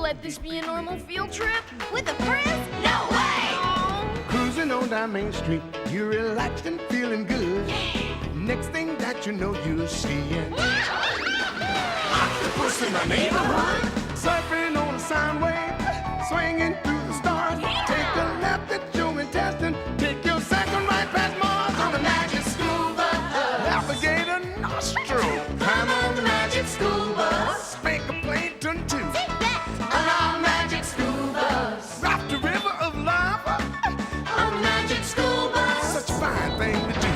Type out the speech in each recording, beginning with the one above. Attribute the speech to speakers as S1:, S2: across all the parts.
S1: let this be a normal field trip?
S2: With a friend? No way!
S3: Cruising on down Main Street, you're relaxed and feeling good. Next thing that you know, you're seeing octopus in the neighborhood. Surfing on a sound wave, swinging through the stars. Take a left at your intestine, take your second right past Mars on the magic school bus. Alligator nostril, climb on the magic school bus. Spank a plankton too.
S2: Take that!
S3: On our magic school bus. Rock the river of lava on the magic school bus. Such a fine thing to do.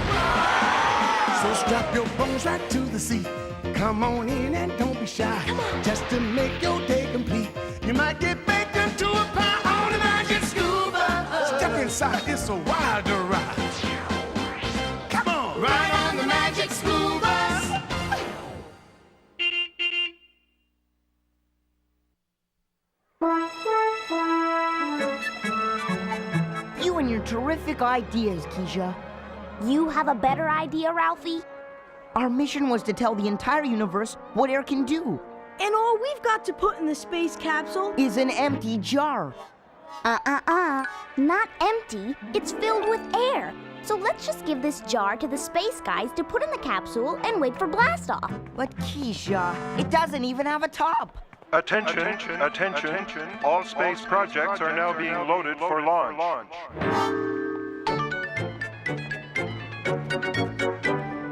S3: So strap your bones right to the seat. Come on in and don't be shy. Just to make your day complete. You might get baked into a pie on the magic school bus. Step inside, it's a wilder ride. Come on, ride on the magic school bus.
S4: You and your terrific ideas, Keisha.
S5: You have a better idea, Ralphie?
S4: Our mission was to tell the entire universe what air can do.
S6: And all we've got to put in the space capsule
S4: Is an empty jar.
S5: Not empty. It's filled with air. So let's just give this jar to the space guys to put in the capsule and wait for blastoff.
S4: But Keisha, it doesn't even have a top.
S7: Attention. All space projects are now being loaded for launch.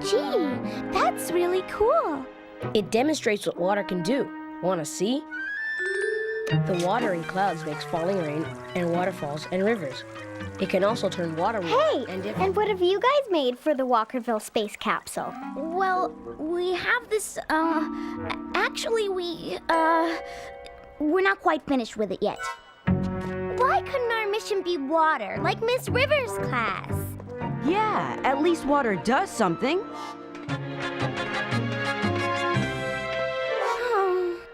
S5: Gee, that's really cool.
S1: It demonstrates what water can do. Want to see? The water in clouds makes falling rain and waterfalls and rivers. It can also turn water
S8: Hey,
S1: and
S8: and what have you guys made for the Walkerville space capsule?
S5: Well, we have this, actually we're not quite finished with it yet.
S8: Why couldn't our mission be water, like Miss Rivers' class?
S6: Yeah, at least water does something.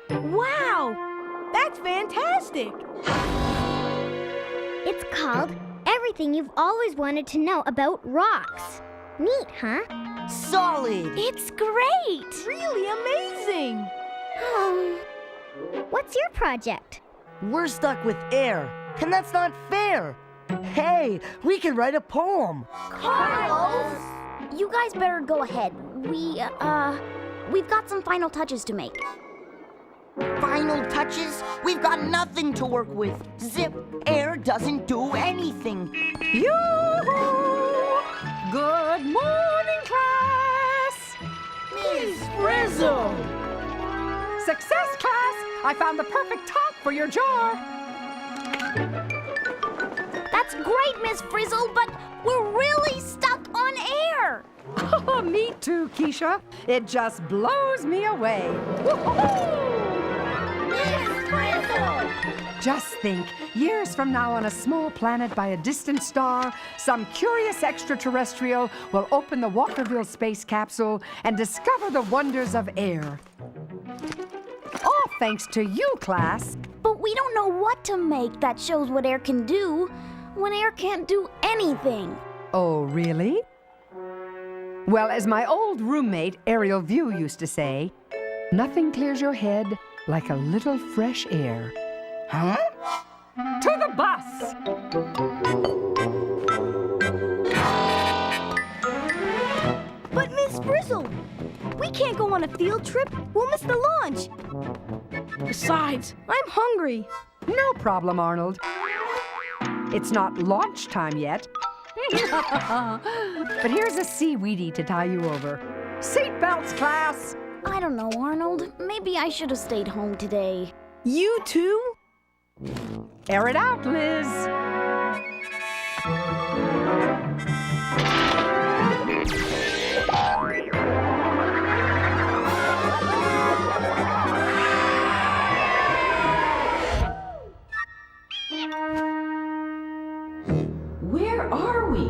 S6: Wow! That's fantastic!
S8: It's called Everything You've Always Wanted to Know About Rocks. Neat, huh?
S4: Solid!
S8: It's great!
S6: Really amazing!
S8: What's your project?
S4: We're stuck with air, and that's not fair. Hey, we can write a poem.
S5: Carlos! You guys better go ahead. We've got some final touches to make.
S4: Final touches? We've got nothing to work with. Zip, air doesn't do anything.
S6: Yoo-hoo! Good morning, class!
S4: Miss Frizzle!
S9: Success, class! I found the perfect top for your jar.
S5: That's great, Miss Frizzle, but we're really stuck on air.
S9: Oh, me too, Keisha. It just blows me away. Woo-hoo-hoo!
S5: Miss Frizzle!
S9: Just think, years from now on a small planet by a distant star, some curious extraterrestrial will open the Walkerville space capsule and discover the wonders of air. All thanks to you, class.
S5: But we don't know what to make that shows what air can do when air can't do anything.
S9: Oh, really? Well, as my old roommate, Ariel View, used to say, nothing clears your head like a little fresh air.
S4: Huh?
S9: To the bus!
S6: But Miss Frizzle, we can't go on a field trip. We'll miss the launch. Besides, I'm hungry.
S9: No problem, Arnold. It's not launch time yet. But here's a seaweedy to tie you over. Seatbelts, class!
S5: I don't know, Arnold. Maybe I should have stayed home today.
S6: You too?
S9: Air it out, Liz.
S6: Where are we?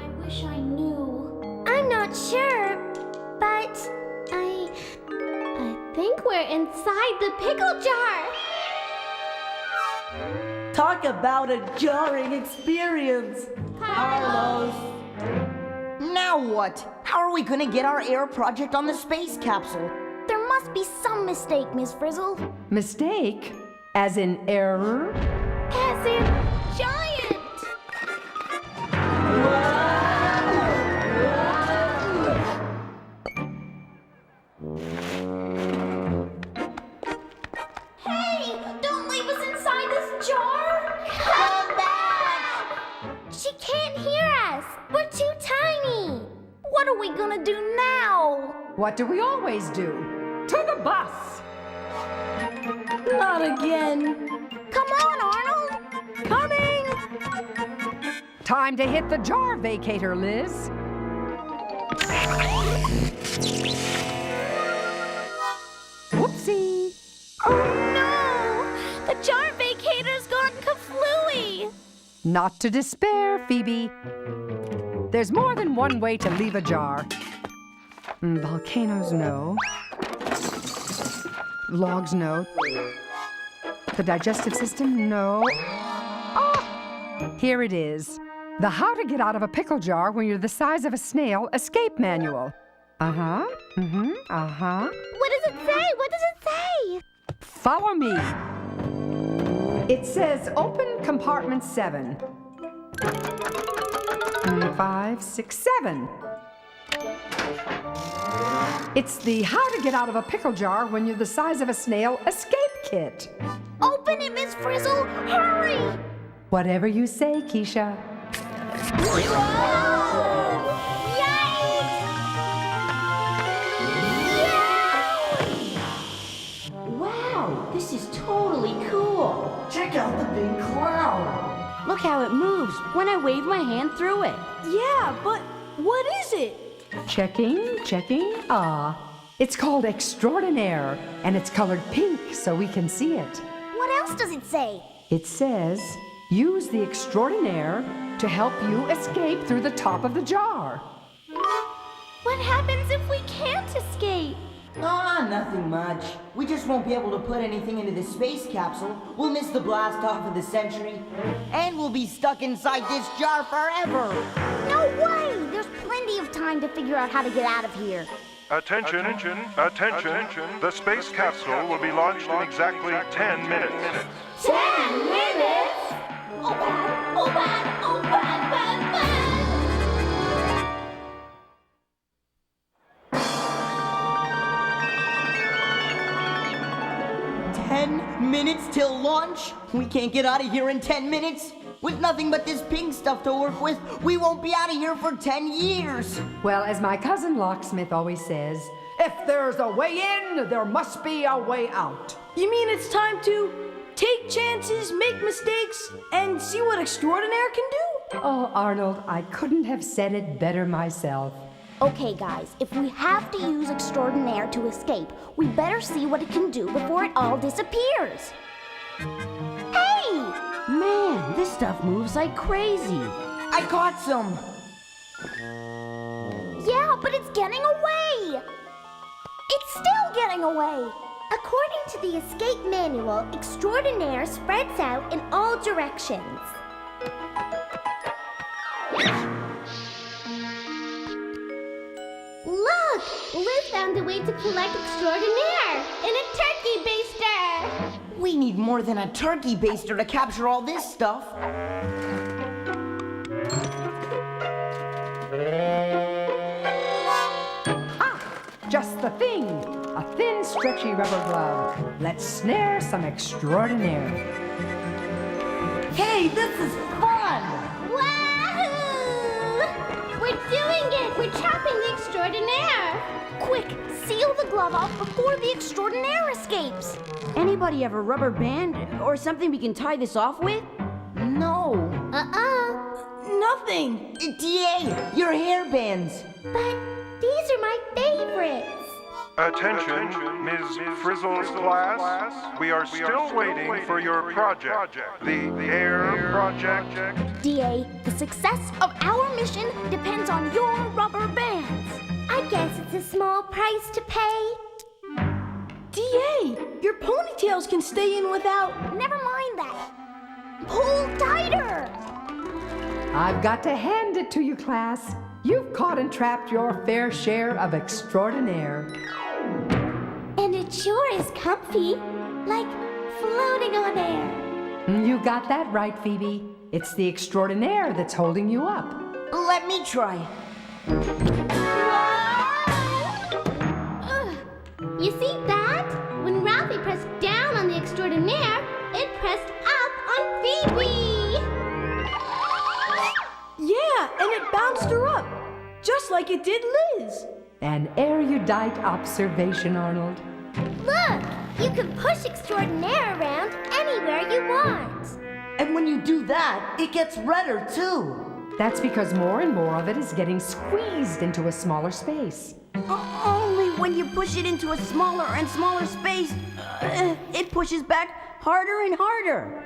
S8: I wish I knew. I'm not sure, but I think we're inside the pickle jar.
S4: Talk about a jarring experience.
S8: Carlos.
S4: Now what? How are we gonna get our air project on the space capsule?
S5: There must be some mistake, Miss Frizzle.
S9: Mistake? As in error?
S8: As in giant.
S5: Hey, don't leave us inside this jar! Come back! She can't hear us! We're too tiny! What are we gonna do now?
S9: What do we always do? To the bus!
S6: Not again.
S5: Come on, Arnold!
S6: Coming!
S9: Time to hit the jar vacator, Liz. Whoopsie!
S5: Oh no! The jar vacator's gone kaflooey!
S9: Not to despair, Phoebe. There's more than one way to leave a jar. Volcanoes, no. Logs, no. The digestive system, no. Ah! Here it is. The How to Get Out of a Pickle Jar When You're the Size of a Snail Escape Manual. Uh-huh. Uh-huh.
S5: What does it say? What does it say?
S9: Follow me. It says open compartment 7. 5, 6, 7. It's the How to Get Out of a Pickle Jar When You're the Size of a Snail Escape Kit.
S5: Open it, Miss Frizzle! Hurry!
S9: Whatever you say, Keisha.
S6: Wow, this is totally cool.
S4: Check out the big cloud.
S6: Look how it moves when I wave my hand through it. Yeah, but what is it?
S9: Checking, checking. Ah, it's called Extraordinaire, and it's colored pink so we can see it.
S5: What else does it say?
S9: It says, use the Extraordinaire to help you escape through the top of the jar.
S5: What happens if we can't escape?
S4: Ah, nothing much. We just won't be able to put anything into the space capsule. We'll miss the blast off of the century. And we'll be stuck inside this jar forever.
S5: No way! There's plenty of time to figure out how to get out of here.
S7: Attention. The space capsule will be launched in exactly 10 minutes.
S8: 10 minutes? Oh bad, oh bad, oh bad, bad, bad!
S4: 10 minutes till launch? We can't get out of here in 10 minutes? With nothing but this pink stuff to work with, we won't be out of here for 10 years.
S9: Well, as my cousin Locksmith always says, if there's a way in, there must be a way out.
S6: You mean it's time to take chances, make mistakes, and see what Extraordinaire can do?
S9: Oh, Arnold, I couldn't have said it better myself.
S5: Okay, guys, if we have to use Extraordinaire to escape, we better see what it can do before it all disappears. Hey!
S6: Man, this stuff moves like crazy.
S4: I caught some.
S5: Yeah, but it's getting away! It's still getting away!
S8: According to the escape manual, Extraordinaire spreads out in all directions. Look! Liz found a way to collect Extraordinaire in a turkey baster!
S4: We need more than a turkey baster to capture all this stuff.
S9: Just the thing! A thin, stretchy rubber glove. Let's snare some Extraordinaire.
S4: Hey, this is fun!
S8: Wahoo! We're doing it! We're trapping the Extraordinaire!
S5: Quick, seal the glove off before the Extraordinaire escapes!
S6: Anybody have a rubber band or something we can tie this off with?
S4: No.
S6: Nothing.
S4: DA, your hair bands.
S8: But these are my favorites!
S7: Attention, Ms. Frizzle's class. We are still waiting for your project, the Air Project.
S5: DA, the success of our mission depends on your rubber bands.
S8: I guess it's a small price to pay.
S6: DA, your ponytails can stay in without...
S5: Never mind that. Pull tighter!
S9: I've got to hand it to you, class. You've caught and trapped your fair share of Extraordinaire.
S8: And it sure is comfy. Like
S5: floating on air.
S9: You got that right, Phoebe. It's the extraordinaire that's holding you up.
S4: Let me try.
S8: You see that? When Ralphie pressed down on the extraordinaire, it pressed up on Phoebe.
S6: Yeah, and it bounced her up, just like it did Liz.
S9: An erudite observation, Arnold.
S8: Look, you can push extraordinaire around anywhere you want.
S4: And when you do that, it gets redder too.
S9: That's because more and more of it is getting squeezed into a smaller space.
S6: Only when you push it into a smaller and smaller space, it pushes back harder and harder.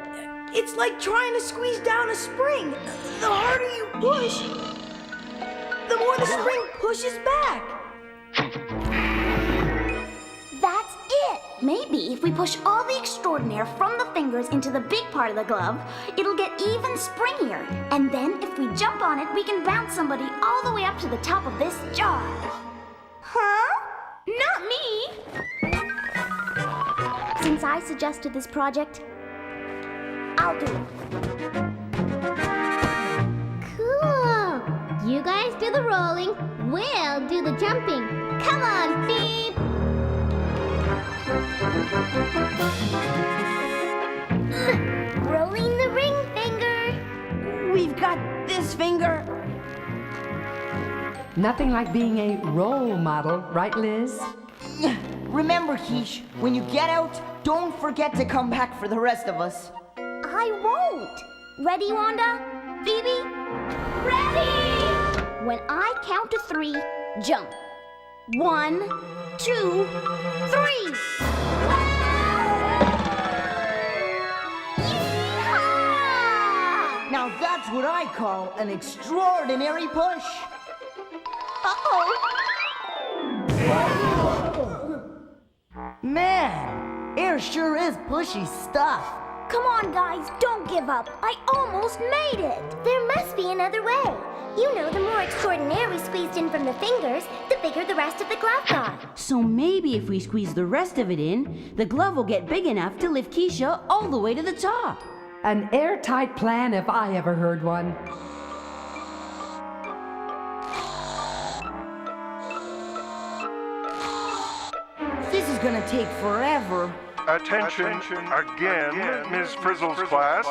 S6: It's like trying to squeeze down a spring. The harder you push, the more the spring pushes back.
S5: That's it! Maybe if we push all the extraordinaire from the fingers into the big part of the glove, it'll get even springier. And then if we jump on it, we can bounce somebody all the way up to the top of this jar.
S8: Huh? Not me!
S5: Since I suggested this project, I'll do it.
S8: Cool! You guys do the rolling, we'll do the jumping. Come on, Phoebe!
S5: Rolling the ring finger.
S6: We've got this finger.
S9: Nothing like being a role model, right, Liz?
S4: Remember, Quiche, when you get out, don't forget to come back for the rest of us.
S5: I won't. Ready, Wanda? Phoebe? Ready! When I count to 3, jump. 1, 2, 3. Yeehaw!
S4: Now that's what I call an extraordinary push.
S5: Uh-oh.
S4: Man, air sure is pushy stuff.
S5: Come on, guys, don't give up. I almost made it.
S8: There must be another way. You know, the more extraordinaire we squeezed in from the fingers, the bigger the rest of the glove got.
S10: So maybe if we squeeze the rest of it in, the glove will get big enough to lift Keisha all the way to the top.
S9: An airtight plan if I ever heard one.
S4: This is gonna take forever.
S7: Attention again, Ms. Frizzle's class.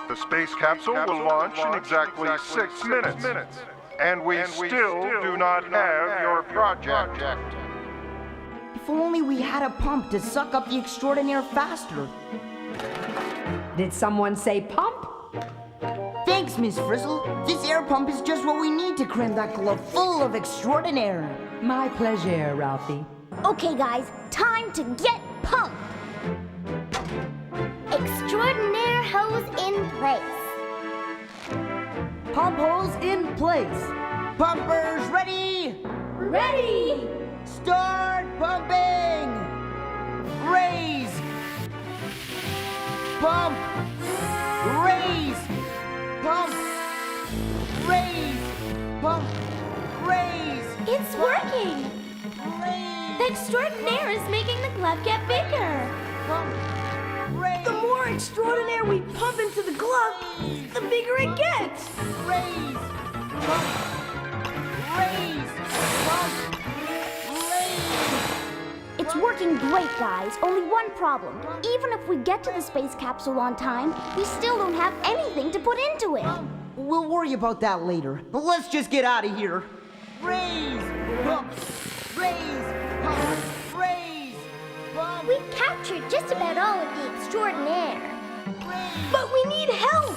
S7: The space capsule will launch in exactly 6 minutes. And we still do not have your project.
S4: If only we had a pump to suck up the extraordinaire faster.
S9: Did someone say pump?
S4: Thanks, Miss Frizzle. This air pump is just what we need to cram that glove full of extraordinaire.
S9: My pleasure, Ralphie.
S5: Okay, guys, time to get pumped.
S8: Extraordinaire hose in place.
S4: Pump holes in place. Pumpers ready?
S5: Ready!
S4: Start pumping! Raise! Pump! Raise! Pump! Raise! Pump! Raise!
S8: It's working!
S4: Raise!
S8: The extraordinaire is making the glove get bigger.
S4: Pump! Raise!
S6: The more extraordinaire we pump into the glove, the bigger it gets.
S4: Raise! Pump! Raise! Pump! Raise!
S5: It's working great, guys. Only one problem. Even if we get to the space capsule on time, we still don't have anything to put into it.
S4: We'll worry about that later. But let's just get out of here. Raise! Pump! Raise! Pump! Raise! Pump!
S8: We captured just about all of the extraordinaire.
S6: But we need help.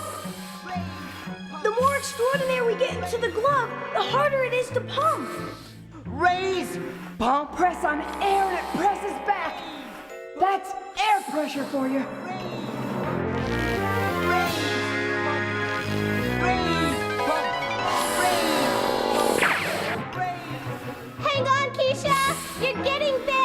S6: The more extraordinaire we get into the glove, the harder it is to pump.
S4: Raise! Pump!
S9: Press on air and it presses back. That's air pressure for you.
S8: Hang on, Keisha! You're getting there!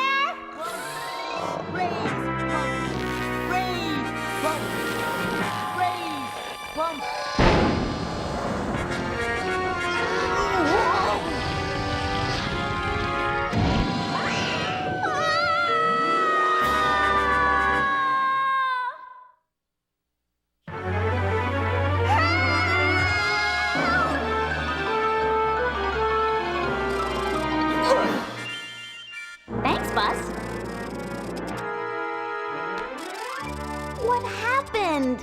S5: What happened?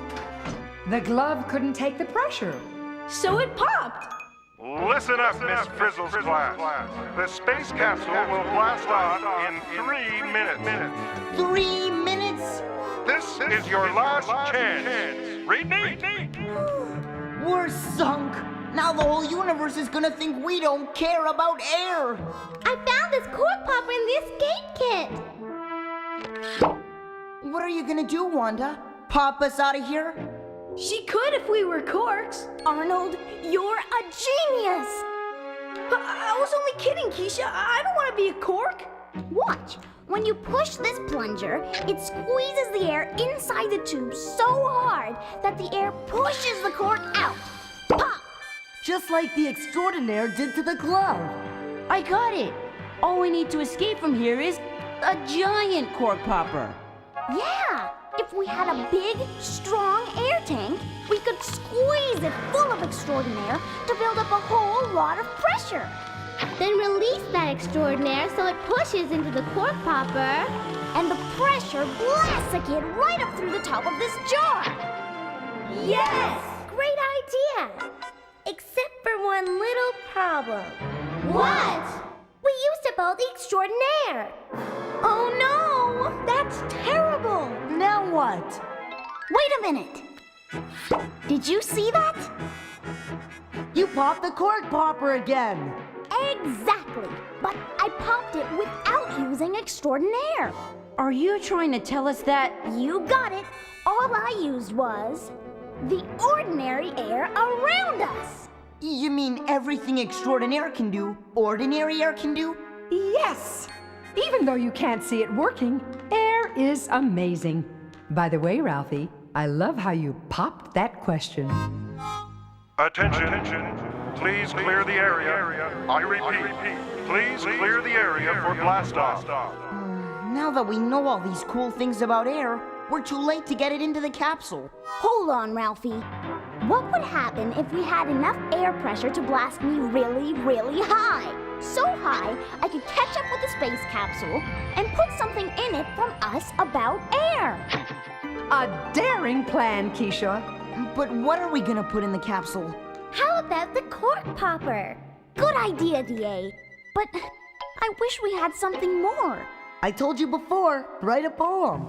S9: The glove couldn't take the pressure.
S6: So it popped.
S7: Listen up, Miss Frizzle's class. The space capsule will blast off in 3 minutes.
S4: 3 minutes?
S7: This is your last chance. Read me?
S4: We're sunk. Now the whole universe is gonna think we don't care about air.
S8: I found this cork popper in the escape kit.
S4: What are you gonna do, Wanda? Pop us out of here?
S6: She could if we were corks.
S5: Arnold, you're a genius.
S6: I was only kidding, Keisha. I don't want to be a cork.
S5: Watch. When you push this plunger, it squeezes the air inside the tube so hard that the air pushes the cork out. Pop!
S4: Just like the extraordinaire did to the glove.
S10: I got it. All we need to escape from here is a giant cork popper.
S5: Yeah! If we had a big, strong air tank, we could squeeze it full of extraordinaire to build up a whole lot of pressure.
S8: Then release that extraordinaire so it pushes into the cork popper.
S5: And the pressure blasts the kid right up through the top of this jar.
S8: Yes! Great idea! Except for one little problem.
S5: What?
S8: We used up all the extraordinaire.
S5: Oh no! That's terrible!
S4: Now what?
S5: Wait a minute. Did you see that?
S4: You popped the cork popper again.
S5: Exactly. But I popped it without using extraordinaire.
S10: Are you trying to tell us that?
S5: You got it. All I used was the ordinary air around us.
S4: You mean everything extraordinaire can do, ordinary air can do?
S9: Yes! Even though you can't see it working, air is amazing. By the way, Ralphie, I love how you popped that question.
S7: Attention. Please clear the area. I repeat, please clear the area for blast off.
S4: Now that we know all these cool things about air, we're too late to get it into the capsule.
S5: Hold on, Ralphie. What would happen if we had enough air pressure to blast me really, really high? So high, I could catch up with the space capsule and put something in it from us about air.
S9: A daring plan, Keisha.
S4: But what are we gonna put in the capsule?
S8: How about the cork popper?
S5: Good idea, DA. But I wish we had something more.
S4: I told you before, write a poem.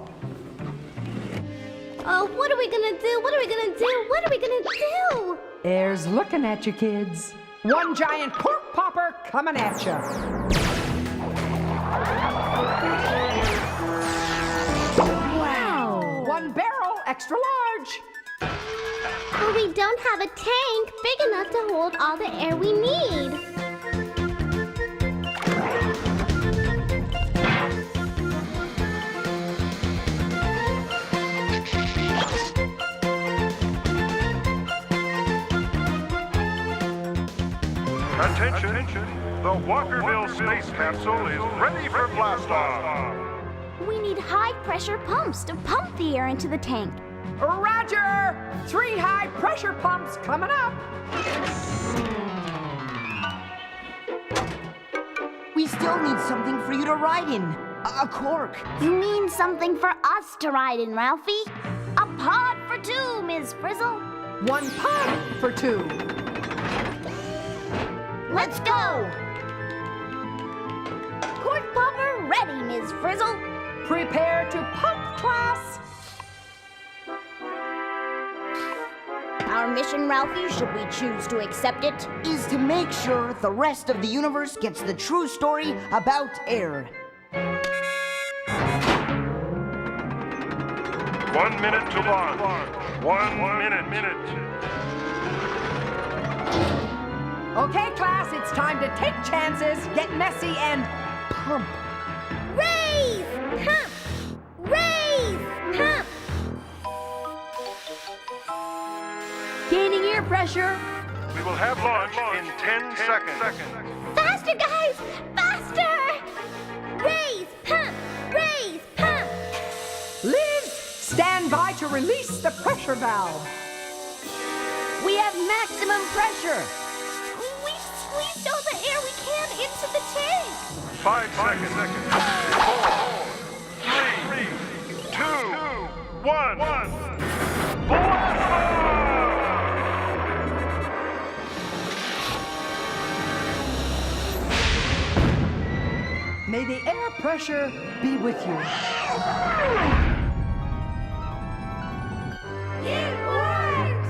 S8: Oh, what are we gonna do? What are we gonna do? What are we gonna do?
S9: Air's looking at you, kids. One giant cork popper coming at you. Wow! One barrel, extra large.
S8: But we don't have a tank big enough to hold all the air we need.
S7: Attention. The Walkerville space capsule is ready for blast off.
S5: We need high-pressure pumps to pump the air into the tank.
S9: Roger! 3 high-pressure pumps coming up.
S4: We still need something for you to ride in. A cork.
S5: You mean something for us to ride in, Ralphie? A pod for 2, Ms. Frizzle.
S9: 1 pod for 2.
S5: Let's go! Cork popper ready, Ms. Frizzle.
S9: Prepare to pump, class.
S5: Our mission, Ralphie, should we choose to accept it,
S4: Is to make sure the rest of the universe gets the true story about air.
S7: 1 minute to launch. 1 minute.
S9: Okay, class, it's time to take chances, get messy, and pump.
S8: Raise! Pump! Raise! Pump!
S10: Gaining air pressure.
S7: We will have launch in 10 seconds.
S8: Faster, guys! Faster! Raise! Pump! Raise! Pump!
S9: Liz, stand by to release the pressure valve.
S10: We have maximum pressure.
S5: We've squeezed all the air we can into the tank.
S7: 5 seconds. 4, 3, 2, 1.
S9: pressure be with you.
S8: It worked!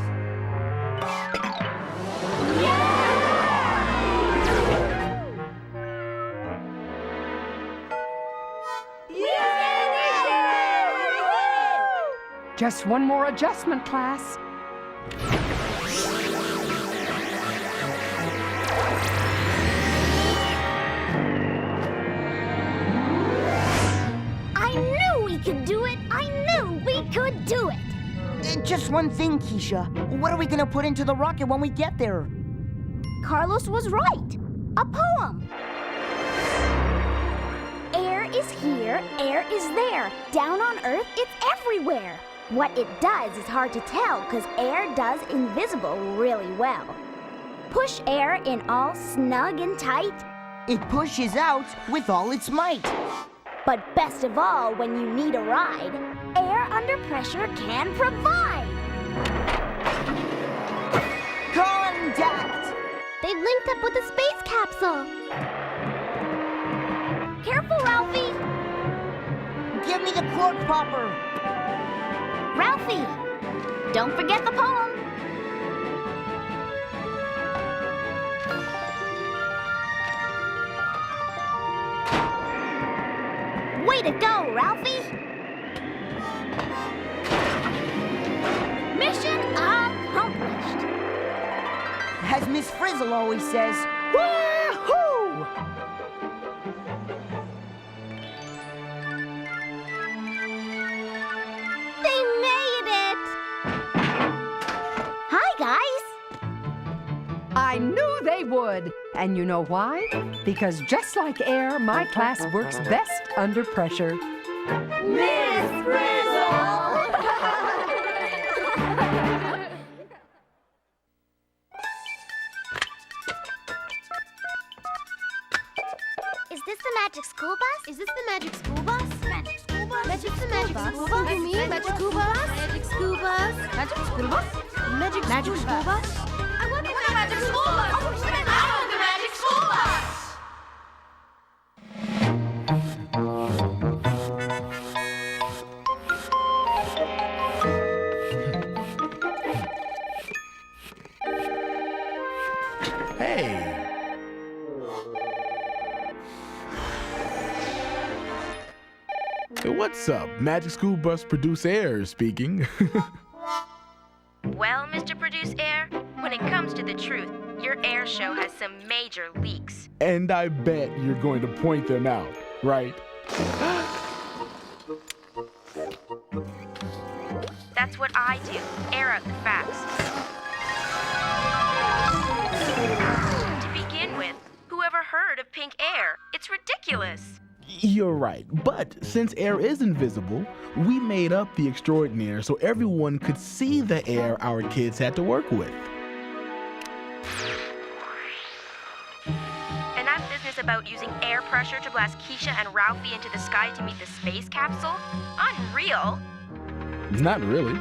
S9: Just one more adjustment, class.
S8: I knew we could do it! I knew we could do it!
S4: Just one thing, Keisha. What are we gonna put into the rocket when we get there?
S8: Carlos was right. A poem. Air is here, air is there. Down on Earth, it's everywhere. What it does is hard to tell because air does invisible really well. Push air in all snug and tight.
S4: It pushes out with all its might.
S8: But best of all, when you need a ride, air under pressure can provide.
S4: Contact!
S8: They've linked up with the space capsule. Careful, Ralphie!
S4: Give me the cork popper!
S8: Ralphie! Don't forget the poem! Way to go, Ralphie! Mission accomplished!
S4: As Miss Frizzle always says, woohoo!
S8: They made it! Hi, guys!
S9: I knew they would. And you know why? Because just like air, my class works best under pressure.
S8: Miss Frizzle! Is this the magic school bus? Is this the magic school bus? Magic school bus? Magic the magic school bus? You mean magic school bus? Magic school bus? Magic school bus? Magic school bus? I want the magic school bus! I want the magic school bus!
S11: Hey! Hey, what's up? Magic School Bus Produce Air speaking.
S12: Well, Mr. Produce Air, when it comes to the truth, your air show has some major leaks.
S11: And I bet you're going to point them out, right?
S12: That's what I do, air out the facts. To begin with, whoever heard of pink air? It's ridiculous.
S11: You're right, but since air is invisible, we made up the extraordinaire so everyone could see the air our kids had to work with.
S12: And that business about using air pressure to blast Keisha and Ralphie into the sky to meet the space capsule? Unreal.
S11: Not really.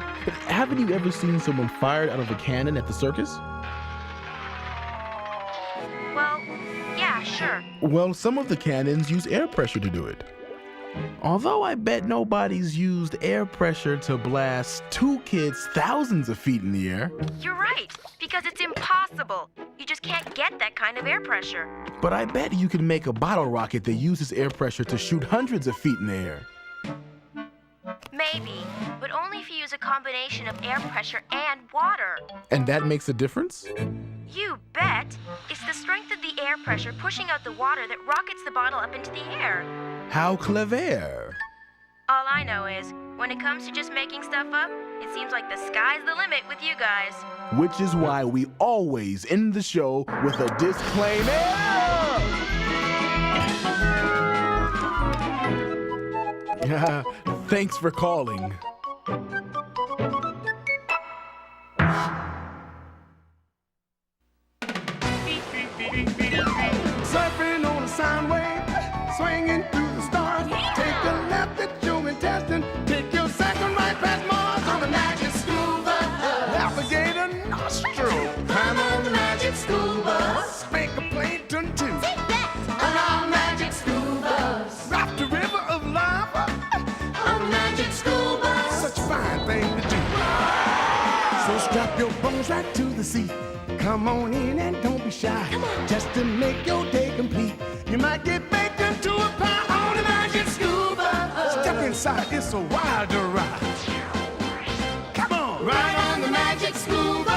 S11: Haven't you ever seen someone fired out of a cannon at the circus?
S12: Well, yeah, sure.
S11: Well, some of the cannons use air pressure to do it. Although I bet nobody's used air pressure to blast two kids thousands of feet in the air.
S12: You're right, because it's impossible. You just can't get that kind of air pressure.
S11: But I bet you can make a bottle rocket that uses air pressure to shoot hundreds of feet in the air.
S12: Maybe, but only if you use a combination of air pressure and water.
S11: And that makes a difference?
S12: You bet. It's the strength of the air pressure pushing out the water that rockets the bottle up into the air.
S11: How clever.
S12: All I know is, when it comes to just making stuff up, it seems like the sky's the limit with you guys.
S11: Which is why we always end the show with a disclaimer. Thanks for calling.
S3: Surfing on a sound wave, swinging through the stars. Take a left at your intestine, take your second right past Mars on the magic school bus. Alligator nostril, climb on the magic school bus. Spank a plankton too.
S8: Take that!
S3: On our magic school bus. Rock right to the seat. Come on in and don't be shy. Just to make your day complete. You might get baked into a pie on the magic school bus. Step inside, it's a wilder ride. Come on, ride on the magic school bus.